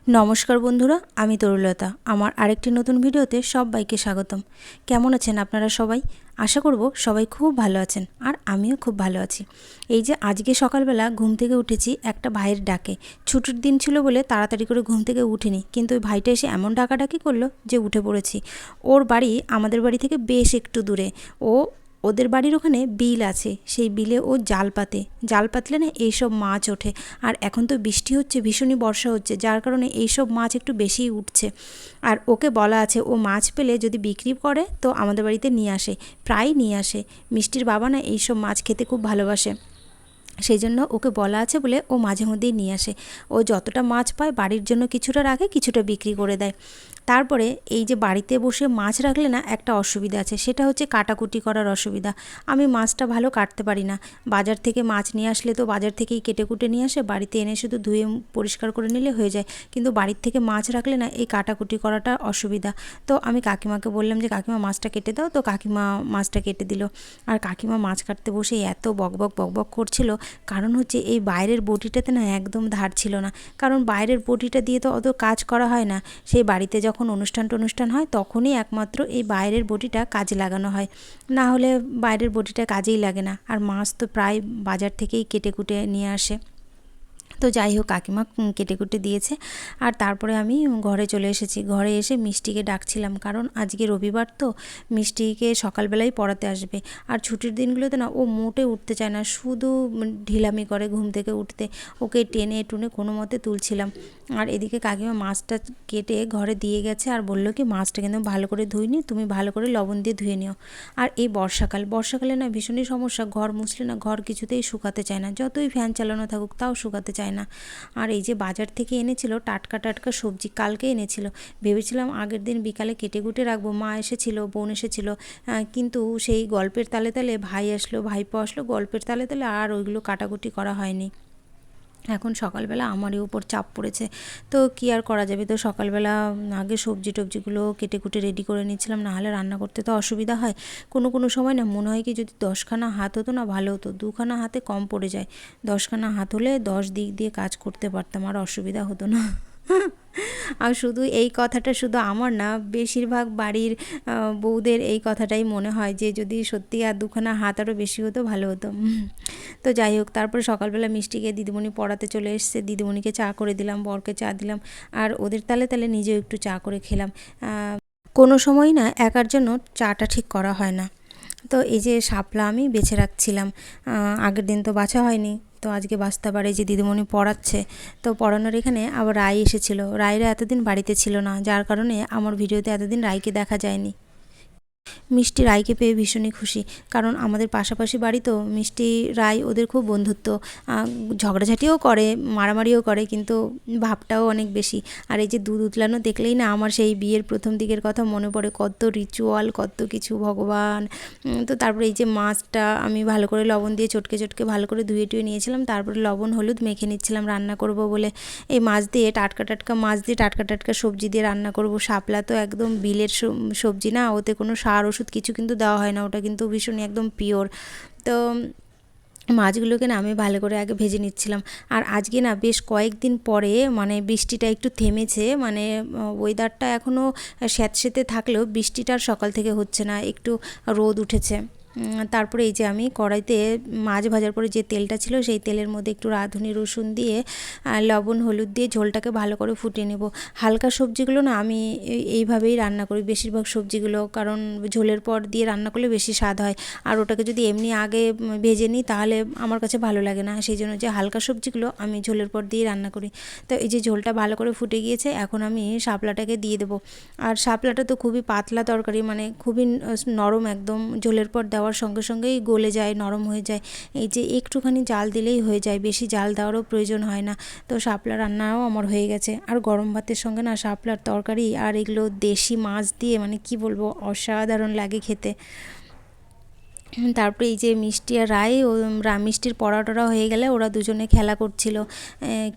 নমস্কার বন্ধুরা, আমি তরুলতা। আমার আরেকটি নতুন ভিডিওতে সবাইকে স্বাগতম। কেমন আছেন আপনারা সবাই? আশা করব সবাই খুব ভালো আছেন, আর আমিও খুব ভালো আছি। এই যে আজকে সকালবেলা ঘুম থেকে উঠেছি একটা ভাইয়ের ডাকে। ছুটির দিন ছিল বলে তাড়াতাড়ি করে ঘুম থেকে উঠিনি, কিন্তু ওই ভাইটা এসে এমন ডাকাডাকি করলো যে উঠে পড়েছি। ওর বাড়ি আমাদের বাড়ি থেকে বেশ একটু দূরে। ওদের বাড়ির ওখানে বিল আছে, সেই বিলে ও জাল পাতলে না এইসব মাছ ওঠে। আর এখন তো বৃষ্টি হচ্ছে, ভীষণই বর্ষা হচ্ছে, যার কারণে এইসব মাছ একটু বেশিই উঠছে। আর ওকে বলা আছে ও মাছ পেলে যদি বিক্রি করে তো আমাদের বাড়িতে নিয়ে আসে, প্রায় নিয়ে আসে। মিষ্টির বাবা না এইসব মাছ খেতে খুব ভালোবাসে, সেই জন্য ওকে বলা আছে বলে ও মাঝে মধ্যেই নিয়ে আসে। ও যতটা মাছ পায় বাড়ির জন্য কিছুটা রাখে, কিছুটা বিক্রি করে দেয়। তারপরে এই যে বাড়িতে বসে মাছ রাখলে না একটা অসুবিধা আছে, সেটা হচ্ছে কাটাকুটি করার অসুবিধা। আমি মাছটা ভালো কাটতে পারি না। বাজার থেকে মাছ নিয়ে আসলে তো বাজার থেকেই কেটে কুটে নিয়ে আসে, বাড়িতে এনে শুধু ধুয়ে পরিষ্কার করে নিলে হয়ে যায়। কিন্তু বাড়ির থেকে মাছ রাখলে না এই কাটাকুটি করাটা অসুবিধা। তো আমি কাকিমাকে বললাম যে কাকিমা মাছটা কেটে দাও, তো কাকিমা মাছটা কেটে দিল। আর কাকিমা মাছ কাটতে বসে এত বকবক বকবক করছিল, কারণ হচ্ছে এই বাইরের বটিটাতে না একদম ধার ছিল না। কারণ বাইরের বটিটা দিয়ে তো অত কাজ করা হয় না। সেই বাড়িতে যখন অনুষ্ঠান হয় তখনই একমাত্র এই বাইরের বটিটা কাজে লাগানো হয়, না হলে বাইরের বটিটা কাজেই লাগে না। আর মাছ তো প্রায় বাজার থেকেই কেটে কুটে নিয়ে আসে। তো যাই হোক, কাকিমা কেটে কুটে দিয়েছে। আর তারপরে আমি ঘরে চলে এসেছি। ঘরে এসে মিষ্টিকে ডাকছিলাম, কারণ আজকে রবিবার তো মিষ্টিকে সকালবেলাই পড়াতে আসবে। আর ছুটির দিনগুলোতে না ও মোটে উঠতে চায় না, শুধু ঢিলামি করে ঘুম থেকে উঠতে। ওকে টেনে টুনে কোনো মতে তুলছিলাম। আর এদিকে কাকিমা মাছটা কেটে ঘরে দিয়ে গেছে, আর বললো কি মাছটা কিন্তু ভালো করে ধুইনি, তুমি ভালো করে লবণ দিয়ে ধুয়ে নিও। আর এই বর্ষাকালে না ভীষণই সমস্যা, ঘর মুছলে না ঘর কিছুতেই শুকাতে চায় না, যতই ফ্যান চালানো থাকুক তাও শুকাতে চায় না। আর এই যে বাজার থেকে এনেছিল টাটকা টাটকা সবজি, কালকে এনেছিল। ভেবেছিলাম আগের দিন বিকালে কেটে কুটে রাখবো, মা এসেছিল, বোন এসেছিল, কিন্তু সেই গল্পের তালে তালে ভাই আসলো, ভাইপো আসলো, গল্পের তালে তালে আর ওইগুলো কাটাকুটি করা হয়নি। এখন সকালবেলা আমারই উপর চাপ পড়েছে, তো কী আর করা যাবে। তো সকালবেলা আগে সবজি টবজিগুলো কেটে কুটে রেডি করে নিচ্ছিলাম, নাহলে রান্না করতে তো অসুবিধা হয়। কোনো সময় না মনে হয় কি যদি 10খানা হাত হতো না ভালো হতো, 2খানা হাতে কম পড়ে যায়। 10খানা হাত হলে 10 দিক দিয়ে কাজ করতে পারতাম, আর অসুবিধা হতো না। আর শুধু এই কথাটা শুধু আমার না, বেশিরভাগ বাড়ির বউদের এই কথাটাই মনে হয় যে যদি সত্যি আর 2খানা হাত আরও বেশি হতো ভালো হতো। তো যাই হোক, তারপরে সকালবেলা মিষ্টিকে দিদিমণি পড়াতে চলে এসছে, দিদিমণিকে চা করে দিলাম, বরকে চা দিলাম, আর ওদের তালে তালে নিজেও একটু চা করে খেলাম। কোনো সময় না একার জন্য চাটা ঠিক করা হয় না। তো এই যে শাপলা আমি বেছে রাখছিলাম, আগের দিন তো বাছা হয়নি, তো আজকে বাছতে পারে। যে দিদিমণি পড়াচ্ছে, তো পড়ানোর এখানে আবার রায় এসেছিলো। রায়রা এতদিন বাড়িতে ছিল না, যার কারণে আমার ভিডিওতে এতদিন রায়কে দেখা যায়নি। মিষ্টি রায়কে পেয়ে ভীষণই খুশি, কারণ আমাদের পাশাপাশি বাড়ি তো। মিষ্টি রায় ওদের খুব বন্ধুত্ব, ঝগড়াঝাটিও করে, মারামারিও করে, কিন্তু ভাবটাও অনেক বেশি। আর এই যে দুধ উতলানো দেখলেই না আমার সেই বিয়ের প্রথম দিকের কথা মনে পড়ে, কত রিচুয়াল, কত কিছু, ভগবান। তো তারপরে এই যে মাছটা আমি ভালো করে লবণ দিয়ে চটকে চটকে ভালো করে ধুয়ে টুয়ে নিয়েছিলাম, তারপরে লবণ হলুদ মেখে নিচ্ছিলাম রান্না করব বলে। এই মাছ দিয়ে টাটকা টাটকা মাছ দিয়ে টাটকা টাটকা সবজি দিয়ে রান্না করব। শাপলা তো একদম বিলের সবজি না, ওতে কোনো সার ওষুধ কিছু কিন্তু দেওয়া হয় না, ওটা কিন্তু ভীষণই একদম পিওর। তো মাছগুলোকে না আমি ভালো করে আগে ভেজে নিচ্ছিলাম। আর আজকে না বেশ কয়েকদিন পরে মানে বৃষ্টিটা একটু থেমেছে, মানে ওয়েদারটা এখনও স্যাঁতসেঁতে থাকলেও বৃষ্টিটা আর সকাল থেকে হচ্ছে না, একটু রোদ উঠেছে। তারপরে এই যে আমি কড়াইতে মাছ ভাজার পরে যে তেলটা ছিল সেই তেলের মধ্যে একটু রাঁধুনি রসুন দিয়ে লবণ হলুদ দিয়ে ঝোলটাকে ভালো করে ফুটিয়ে নেব। হালকা সবজিগুলো না আমি এইভাবেই রান্না করি বেশিরভাগ সবজিগুলো, কারণ ঝোলের পর দিয়ে রান্না করলে বেশি স্বাদ হয়। আর ওটাকে যদি এমনি আগে ভেজে নিই তাহলে আমার কাছে ভালো লাগে না, সেই জন্য যে হালকা সবজিগুলো আমি ঝোলের পর দিয়ে রান্না করি। তো এই যে ঝোলটা ভালো করে ফুটে গিয়েছে, এখন আমি শাপলাটাকে দিয়ে দেবো। আর শাপলাটা তো খুবই পাতলা তরকারি, মানে খুবই নরম, একদম ঝোলের পর দেওয়ার সঙ্গে সঙ্গেই গলে যায়, নরম হয়ে যায়। এই যে একটুখানি জাল দিলেই হয়ে যায়, বেশি জাল দেওয়ারও প্রয়োজন হয় না। তো শাপলা রান্নাও আমার হয়ে গেছে। আর গরম ভাতের সঙ্গে না শাপলার তরকারি আর এগুলো দেশি মাছ দিয়ে মানে কি বলবো, অসাধারণ লাগে খেতে। তারপরে এই যে মিষ্টি আর রায়, মিষ্টির পড়াটা হয়ে গেলে ওরা দুজনে খেলা করছিল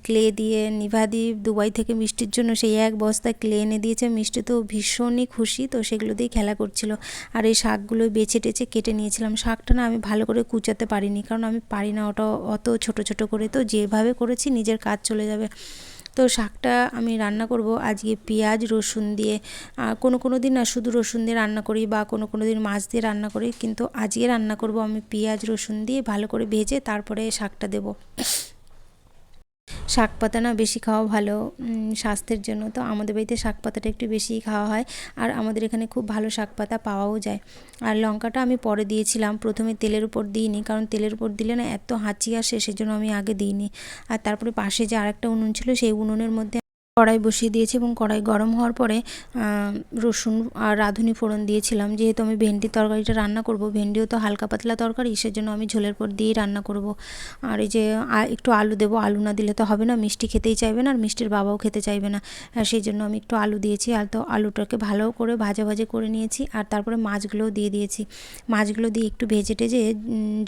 ক্লে দিয়ে। নিভাদি দুবাই থেকে মিষ্টির জন্য সেই এক বস্তা ক্লে এনে দিয়েছে, মিষ্টি তো ভীষণই খুশি, তো সেগুলো দিয়ে খেলা করছিল। আর এই শাকগুলো বেছে টেছে কেটে নিয়েছিলাম। শাকটা না আমি ভালো করে কুচাতে পারিনি, কারণ আমি পারি না ওটা অত ছোট ছোট করে, তো যেভাবে করেছি নিজের কাজ চলে যাবে। তো শাকটা আমি রান্না করব আজকে পেঁয়াজ রসুন দিয়ে। কোনো দিন না শুধু রসুন দিয়ে রান্না করি বা কোনো দিন মাছ দিয়ে রান্না করি, কিন্তু আজকে রান্না করব আমি পেঁয়াজ রসুন দিয়ে ভালো করে ভেজে তারপরে শাকটা দেব। শাক পাতা না বেশি খাওয়া ভালো স্বাস্থ্যের জন্য, তো আমাদের বাড়িতে শাক পাতাটা একটু বেশিই খাওয়া হয়। আর আমাদের এখানে খুব ভালো শাক পাতা পাওয়াও যায়। আর লঙ্কাটা আমি পরে দিয়েছিলাম, প্রথমে তেলের উপর দিইনি, কারণ তেলের উপর দিলে না এত হাঁচি আসে, সেজন্য আমি আগে দিইনি। আর তারপরে পাশে যে আরেকটা উনুন ছিল, সেই উনুনের মধ্যে কড়াই বসিয়ে দিয়েছি এবং কড়াই গরম হওয়ার পরে রসুন আর রাঁধুনি ফোড়ন দিয়েছিলাম। যেহেতু আমি ভেন্ডির তরকারিটা রান্না করব, ভেন্ডিও তো হালকা পাতলা তরকারি, সেজন্য আমি ঝোলের পর দিয়েই রান্না করব। আর এই যে একটু আলু দেবো, আলু না দিলে তো হবে না, মিষ্টি খেতেই চাইবে না আর মিষ্টির বাবাও খেতে চাইবে না, সেই জন্য আমি একটু আলু দিয়েছি। আর তো আলুটাকে ভালো করে ভাজা করে নিয়েছি। আর তারপরে মাছগুলোও দিয়ে দিয়েছি। মাছগুলো দিয়ে একটু ভেজে টেজে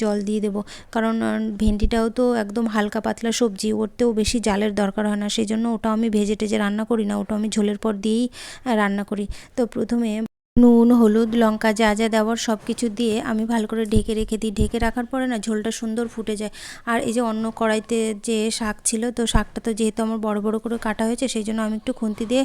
জল দিয়ে দেবো, কারণ ভেন্ডিটাও তো একদম হালকা পাতলা সবজি, ওরতেও বেশি জালের দরকার হয় না, সেই জন্য ওটাও আমি ভেজে টেজে রান্না করি না, ওটা আমি ঝোলের পর দিয়েই রান্না করি। তো প্রথমে নুন হলুদ লঙ্কা যা যা দেওয়ার সব কিছু দিয়ে আমি ভালো করে ঢেকে রেখে দিই। ঢেকে রাখার পরে না ঝোলটা সুন্দর ফুটে যায়। আর এই যে অন্য কড়াইতে যে শাক ছিল, তো শাকটা তো যেহেতু আমার বড় বড় করে কাটা হয়েছে, সেই জন্য আমি একটু খুন্তি দিয়ে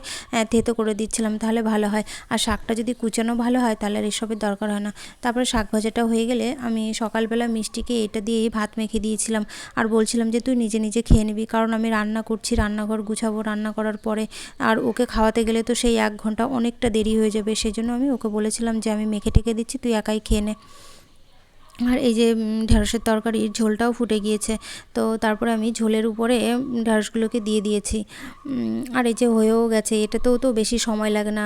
থেতো করে দিচ্ছিলাম, তাহলে ভালো হয়। আর শাকটা যদি কুচানো ভালো হয় তাহলে আর এসবের দরকার হয় না। তারপরে শাক ভাজাটা হয়ে গেলে আমি সকালবেলা মিষ্টিকে এটা দিয়েই ভাত মেখে দিয়েছিলাম। আর বলছিলাম যে তুই নিজে নিজে খেয়ে নিবি, কারণ আমি রান্না করছি, রান্নাঘর গুছাবো, রান্না করার পরে আর ওকে খাওয়াতে গেলে তো সেই 1 ঘন্টা অনেকটা দেরি হয়ে যাবে, সেই জন্য আমি ওকে বলেছিলাম যে আমি মেখে টেকে দিচ্ছি, তুই একাই খেয়ে নে। আর এই যে ঢ্যাঁড়সের তরকারির ঝোলটাও ফুটে গিয়েছে, তো তারপরে আমি ঝোলের উপরে ঢ্যাঁড়সগুলোকে দিয়ে দিয়েছি। আর এই যে হয়েও গেছে, এটাতেও তো বেশি সময় লাগে না,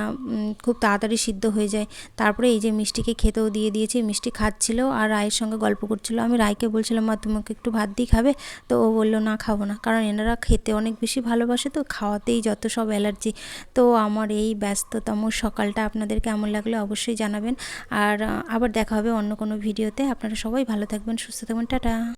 খুব তাড়াতাড়ি সিদ্ধ হয়ে যায়। তারপরে এই যে মিষ্টিকে খেতেও দিয়ে দিয়েছি, মিষ্টি খাচ্ছিল আর রায়ের সঙ্গে গল্প করছিল। আমি রায়কে বলছিলাম, মা তোমাকে একটু ভাত দিয়ে খাবে? তো ও বললো না খাবো না, কারণ এনারা খেতে অনেক বেশি ভালোবাসে, তো খাওয়াতেই যত সব অ্যালার্জি। তো আমার এই ব্যস্ততম সকালটা আপনাদের কেমন লাগলো অবশ্যই জানাবেন। আর আবার দেখা হবে অন্য কোনো ভিডিওতে। আপনারা সবাই ভালো থাকবেন, সুস্থ থাকবেন, টাটা।